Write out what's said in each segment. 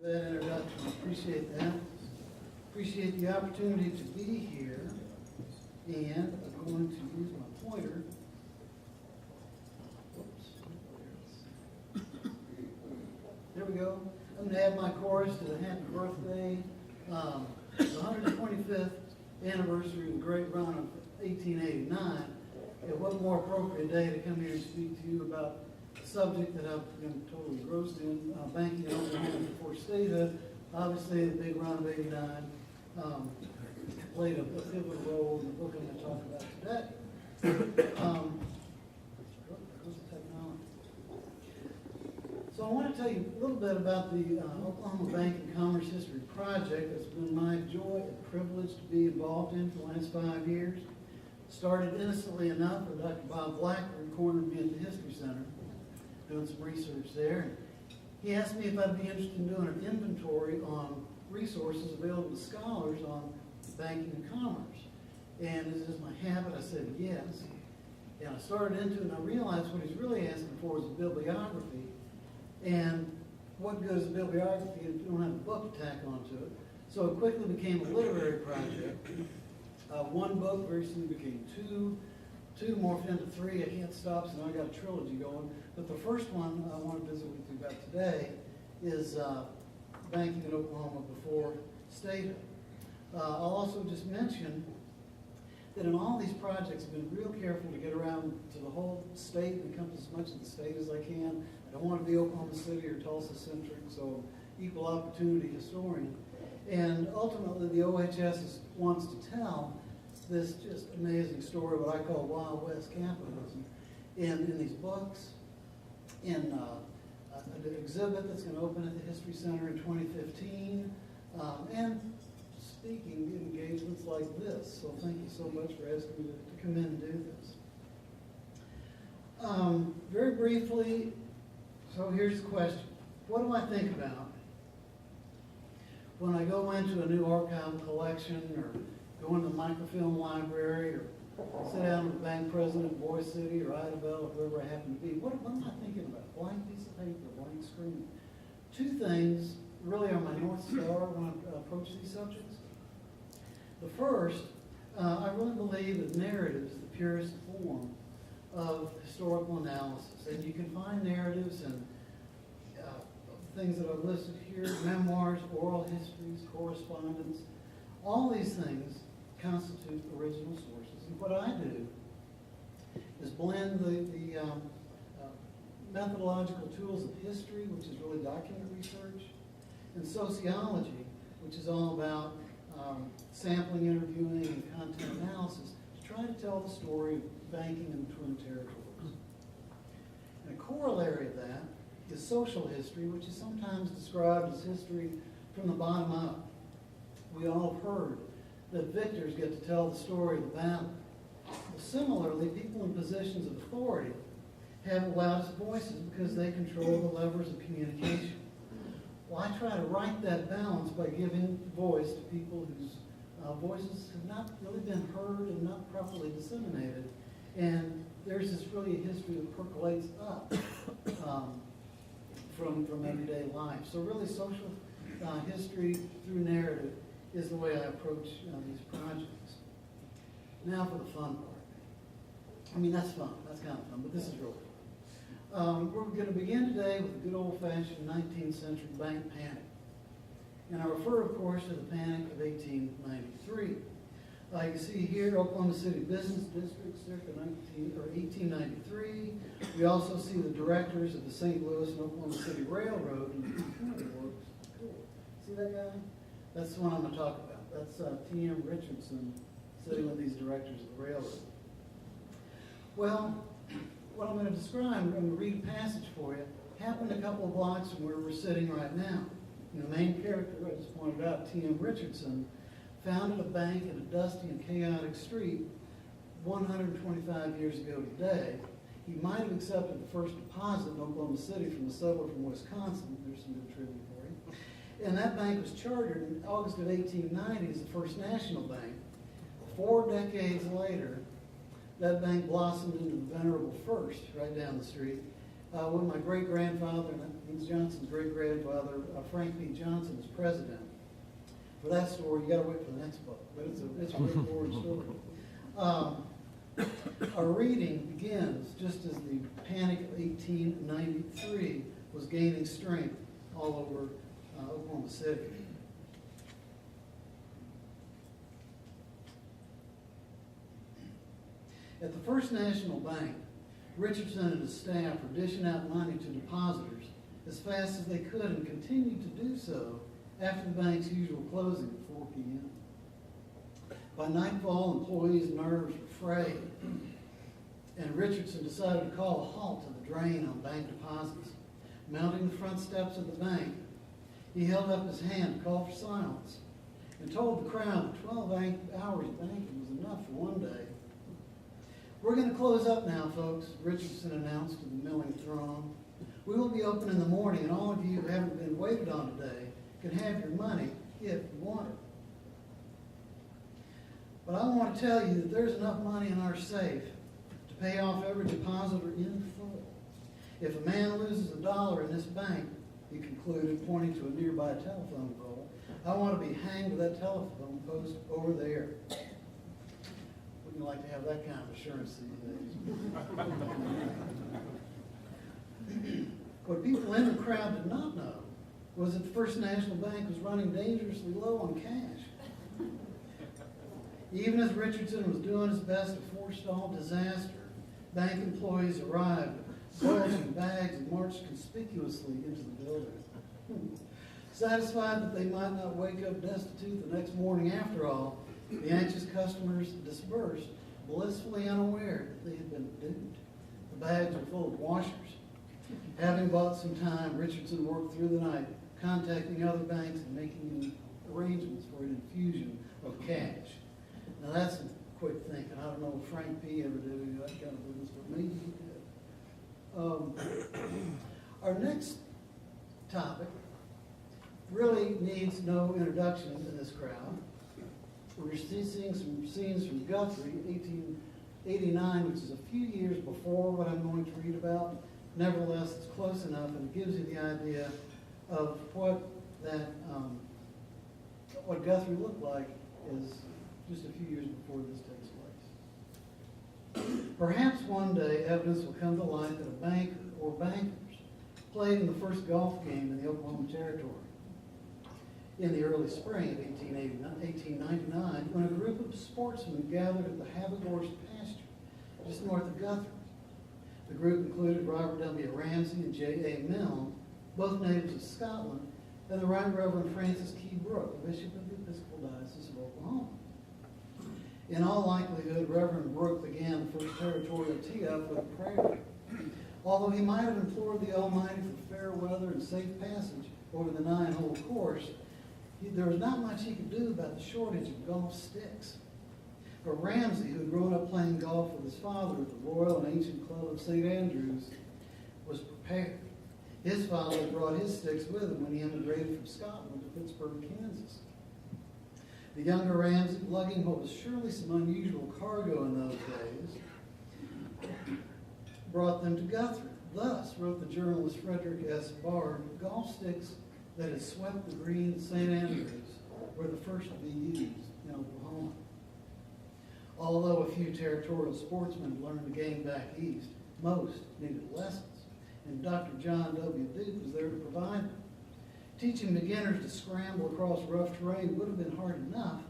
That introduction, appreciate that. Appreciate the opportunity to be here, and I'm going to use my pointer. Whoops. There we go. I'm going to add my chorus to the happy birthday, the 125th anniversary of the great run of 1889. And what more appropriate day to come here and speak to you about a subject that I've been totally engrossed in, banking in Oklahoma before statehood. Obviously, the big run of '89 played a pivotal role in the book I'm going to talk about today. So I want to tell you a little bit about the Oklahoma Bank and Commerce History Project. It's been my joy and privilege to be involved in for the last 5 years. Started innocently enough with Dr. Bob Blackburn cornered me at the History Center, doing some research there. And he asked me if I'd be interested in doing an inventory on resources available to scholars on banking and commerce. And as is my habit, I said yes. And I started into it, and I realized what he's really asking for is a bibliography. And what good is a bibliography if you don't have a book to tack onto it? So it quickly became a literary project. One book very soon became two morphed into three. I can't stop, so now I got a trilogy going. But the first one I want to visit with you about today is banking in Oklahoma before statehood. I'll also just mention that in all these projects, I've been real careful to get around to the whole state and encompass as much of the state as I can. I don't want to be Oklahoma City or Tulsa-centric, so equal opportunity historian. And ultimately, the OHS wants to tell this just amazing story, what I call Wild West capitalism, in these books, in an exhibit that's going to open at the History Center in 2015, and speaking engagements like this. So thank you so much for asking me to come in and do this. Very briefly, so here's the question. What do I think about when I go into a new archival collection or go into the microfilm library or sit down with the bank president in Boise City or Idabel or whoever I happen to be? What am I thinking about? Blank piece of paper, blank screen. Two things really are my North Star when I approach these subjects. The first, I really believe that narrative is the purest form of historical analysis. And you can find narratives in things that I've listed here, memoirs, oral histories, correspondence. All these things constitute original sources. And what I do is blend the methodological tools of history, which is really document research, and sociology, which is all about sampling, interviewing, and content analysis, to try to tell the story of banking in the Twin Territories. And a corollary of that is social history, which is sometimes described as history from the bottom up. We all have heard that victors get to tell the story of the battle. Well, similarly, people in positions of authority have the loudest voices because they control the levers of communication. Well, I try to right that balance by giving voice to people whose voices have not really been heard and not properly disseminated. And there's this really a history that percolates up from everyday life. So really social history through narrative is the way I approach these projects. Now for the fun part. I mean, that's fun. That's kind of fun, but this is real fun. We're going to begin today with a good old-fashioned 19th century bank panic. And I refer, of course, to the panic of 1893. You can see here Oklahoma City Business District circa 1893. We also see the directors of the St. Louis and Oklahoma City Railroad. Cool. See that guy? That's the one I'm going to talk about. That's T.M. Richardson sitting with these directors of the railroad. Well, what I'm going to describe, I'm going to read a passage for you, happened a couple of blocks from where we're sitting right now. And the main character I just pointed out, T.M. Richardson, founded a bank in a dusty and chaotic street 125 years ago today. He might have accepted the first deposit in Oklahoma City from a settler from Wisconsin. There's some good trivia for you. And that bank was chartered in August of 1890 as the First National Bank. 4 decades later, that bank blossomed into the Venerable First right down the street. with my great-grandfather, and that means Johnson's great-grandfather, Frank P. Johnson, as president. For that story, you gotta wait for the next book, but it's a straightforward story. Our reading begins just as the Panic of 1893 was gaining strength all over Oklahoma City. At the First National Bank, Richardson and his staff were dishing out money to depositors as fast as they could and continued to do so after the bank's usual closing at 4 p.m. By nightfall, employees' nerves were frayed, and Richardson decided to call a halt to the drain on bank deposits. Mounting the front steps of the bank, he held up his hand to call for silence and told the crowd that 12 hours of banking was enough for one day. "We're going to close up now, folks," Richardson announced to the milling throng. "We will be open in the morning, and all of you who haven't been waited on today can have your money if you want it. But I want to tell you that there's enough money in our safe to pay off every depositor in full. If a man loses $1 in this bank," he concluded, pointing to a nearby telephone pole, "I want to be hanged with that telephone post over there." Wouldn't you like to have that kind of assurance these days? What people in the crowd did not know was that the First National Bank was running dangerously low on cash. Even as Richardson was doing his best to forestall disaster, bank employees arrived, bulging bags, and marched conspicuously into the building. Satisfied that they might not wake up destitute the next morning after all, the anxious customers dispersed, blissfully unaware that they had been duped. The bags were full of washers. Having bought some time, Richardson worked through the night, contacting other banks and making arrangements for an infusion of cash. Now that's some quick thinking. I don't know if Frank P. ever did that kind of business, but maybe he did. Our next topic really needs no introduction to this crowd. We're seeing some scenes from Guthrie, 1889, which is a few years before what I'm going to read about. Nevertheless, it's close enough, and it gives you the idea of what Guthrie looked like is just a few years before this takes place. Perhaps one day evidence will come to light that a banker or bankers played in the first golf game in the Oklahoma Territory in the early spring of 1899, when a group of sportsmen gathered at the Habagorst pasture just north of Guthrie. The group included Robert W. Ramsey and J.A. Milne, both natives of Scotland, and the Right Reverend Francis Key Brooke, Bishop of the Episcopal Diocese of Oklahoma. In all likelihood, Reverend Brooke began the first territorial tee-up with a prayer. Although he might have implored the Almighty for fair weather and safe passage over the 9-hole course, there was not much he could do about the shortage of golf sticks. But Ramsey, who had grown up playing golf with his father at the Royal and Ancient Club of St. Andrews, was prepared. His father brought his sticks with him when he emigrated from Scotland to Pittsburgh, Kansas. The younger Ramsey, lugging what was surely some unusual cargo in those days, brought them to Guthrie. Thus, wrote the journalist Frederick S. Bard, golf sticks that had swept the green St. Andrews were the first to be used in Oklahoma. Although a few territorial sportsmen had learned the game back east, most needed lessons, and Dr. John W. Duke was there to provide them. Teaching beginners to scramble across rough terrain would have been hard enough,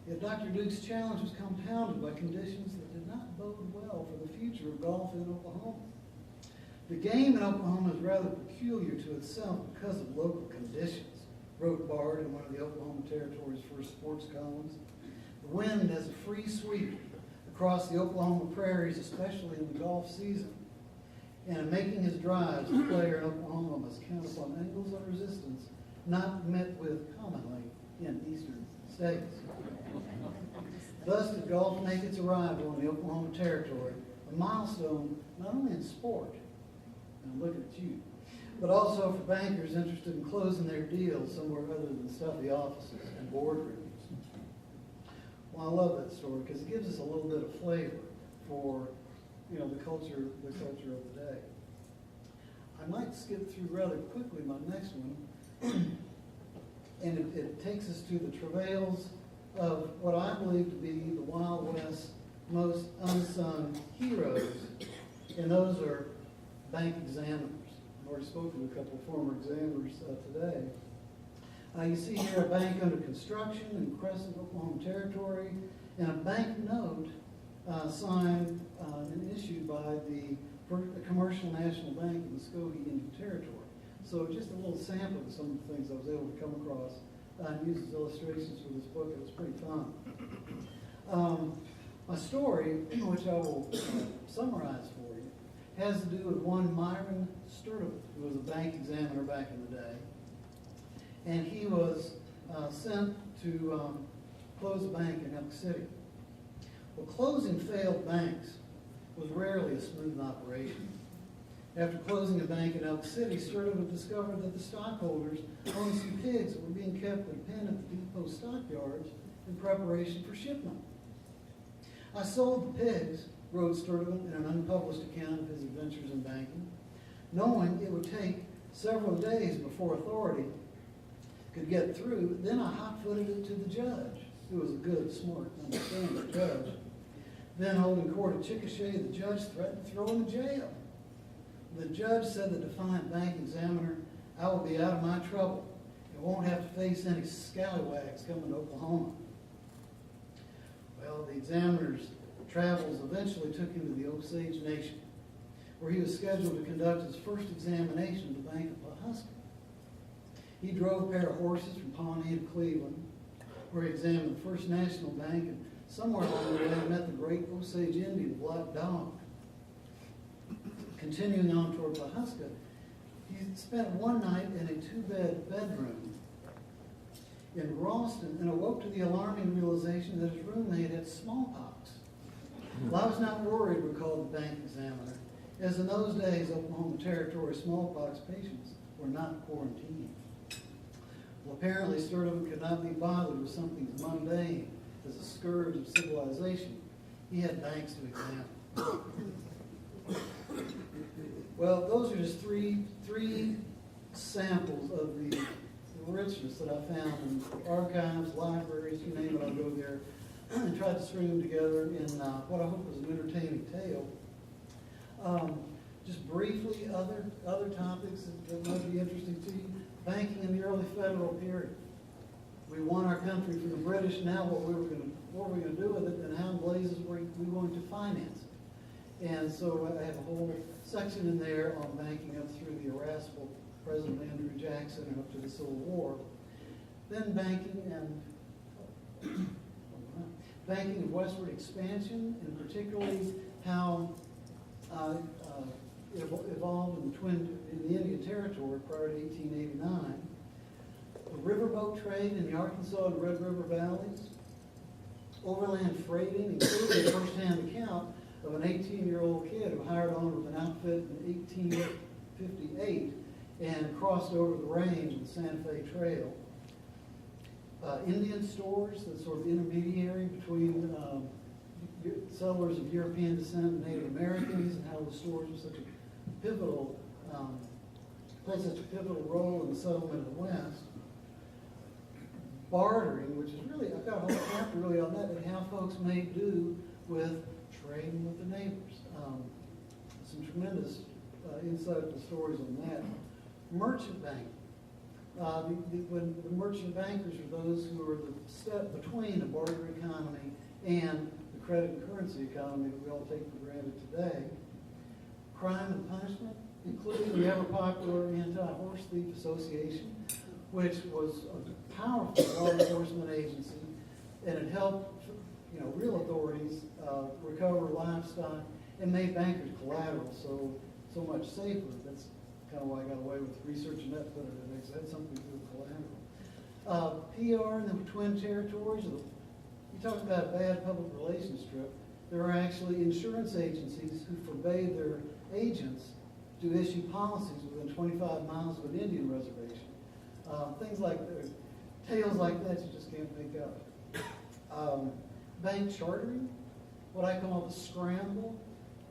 yet Dr. Duke's challenge was compounded by conditions that did not bode well for the future of golf in Oklahoma. The game in Oklahoma is rather peculiar to itself because of local conditions, wrote Bard in one of the Oklahoma Territory's first sports columns. The wind has a free sweep across the Oklahoma prairies, especially in the golf season. And in making his drives, the player in Oklahoma must count upon angles of resistance not met with commonly in eastern states. Thus did golf make its arrival in the Oklahoma Territory, a milestone not only in sport, and I'm looking at you, but also for bankers interested in closing their deals somewhere other than stuffy offices and boardrooms. Well, I love that story because it gives us a little bit of flavor for the culture of the day. I might skip through rather quickly my next one. And it takes us to the travails of what I believe to be the Wild West most unsung heroes, and those are bank examiners. I've already spoken to a couple of former examiners today. You see here a bank under construction in Crescent, Oklahoma Territory, and a bank note signed and issued by the Commercial National Bank in Muskogee Indian Territory. So just a little sample of some of the things I was able to come across and use as illustrations for this book. It was pretty fun. My story, which I will summarize for you, has to do with one Myron Sturtevant, who was a bank examiner back in the day. And he was sent to close a bank in Elk City. Well, closing failed banks was rarely a smooth operation. After closing a bank in Elk City, Sturtevant discovered that the stockholders owned some pigs that were being kept in a pen at the depot stockyards in preparation for shipment. I sold the pigs, wrote Sturtevant in an unpublished account of his adventures in banking, knowing it would take several days before authority could get through. Then I hot-footed it to the judge, who was a good, smart, understanding judge. Then holding court at Chickasha, the judge threatened to throw him in jail. The judge said to the defiant bank examiner, "I will be out of my trouble. You won't have to face any scallywags coming to Oklahoma." Well, the examiner's travels eventually took him to the Osage Nation, where he was scheduled to conduct his first examination of the Bank of Pawhuska. He drove a pair of horses from Pawnee to Cleveland, where he examined the First National Bank, and somewhere along the way met the great Osage Indian Black Dog. Continuing on toward Pawhuska, he spent one night in a two-bed bedroom in Ralston and awoke to the alarming realization that his roommate had smallpox. Well, I was not worried, recalled the bank examiner, as in those days, Oklahoma Territory smallpox patients were not quarantined. Well, apparently Sturtevant could not be bothered with something as mundane as a scourge of civilization. He had banks to examine. Well, those are just three samples of the richness that I found in archives, libraries, you name it, I'll go there, and tried to string them together in what I hope was an entertaining tale. Just briefly, other topics that might be interesting to you. Banking in the early federal period. We won our country from the British. Now what were we going to do with it, and how in blazes were we going to finance it? And so I have a whole section in there on banking up through the irascible President Andrew Jackson and up to the Civil War. Then banking and westward expansion, and particularly how it evolved in the Indian Territory prior to 1889. The riverboat trade in the Arkansas and Red River valleys. Overland freighting, including a first-hand account of an 18-year-old kid who hired on with an outfit in 1858 and crossed over the range of the Santa Fe Trail. Indian stores, the sort of intermediary between settlers of European descent and Native Americans, and how the stores were such a pivotal, played such a pivotal role in the settlement of the West. Bartering, which is really, I've got a whole chapter really on that, and how folks made do with trading with the neighbors. Some tremendous insightful stories on that. Merchant banking. When the merchant bankers are those who are the step between the barter economy and the credit and currency economy that we all take for granted today. Crime and punishment, including the ever-popular Anti-Horse Thief Association, which was a powerful law enforcement agency, and it helped real authorities recover livestock and made bankers collateral so much safer. That's kind of why I got away with researching that better today, because it had something to do with collateral. PR in the Twin Territories, you talk about a bad public relations trip. There are actually insurance agencies who forbade their agents to issue policies within 25 miles of an Indian reservation. Things like that, tales like that you just can't make up. Bank chartering, what I call the scramble.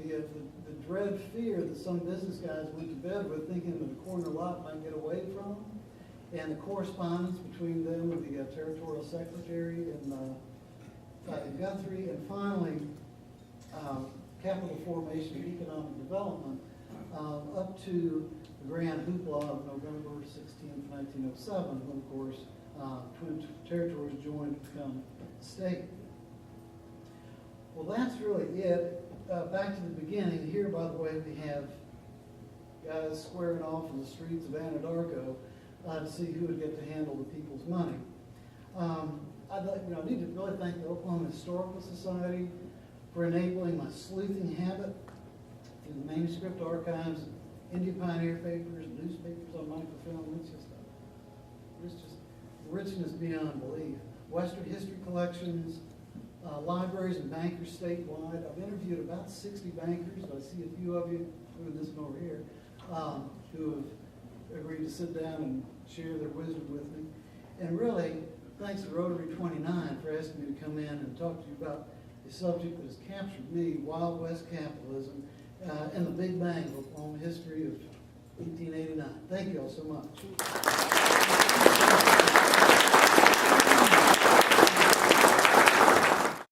the dread fear that some business guys went to bed with, thinking that a corner lot might get away from them, and the correspondence between them with the territorial secretary in Guthrie, and finally, capital formation and economic development, up to the grand hoopla of November 16th, 1907, when, of course, Twin Territories joined to become a state. Well, that's really it. Back to the beginning. Here, by the way, we have guys squaring off in the streets of Anadarko to see who would get to handle the people's money. I need to really thank the Oklahoma Historical Society for enabling my sleuthing habit through the manuscript archives, Indian pioneer papers, newspapers on microfilm. It's just richness beyond belief. Western history collections, libraries and bankers statewide. I've interviewed about 60 bankers. I see a few of you, including this one over here, who have agreed to sit down and share their wisdom with me. And really, thanks to Rotary 29 for asking me to come in and talk to you about a subject that has captured me, Wild West capitalism, and the Big Bang of Oklahoma history of 1889. Thank you all so much.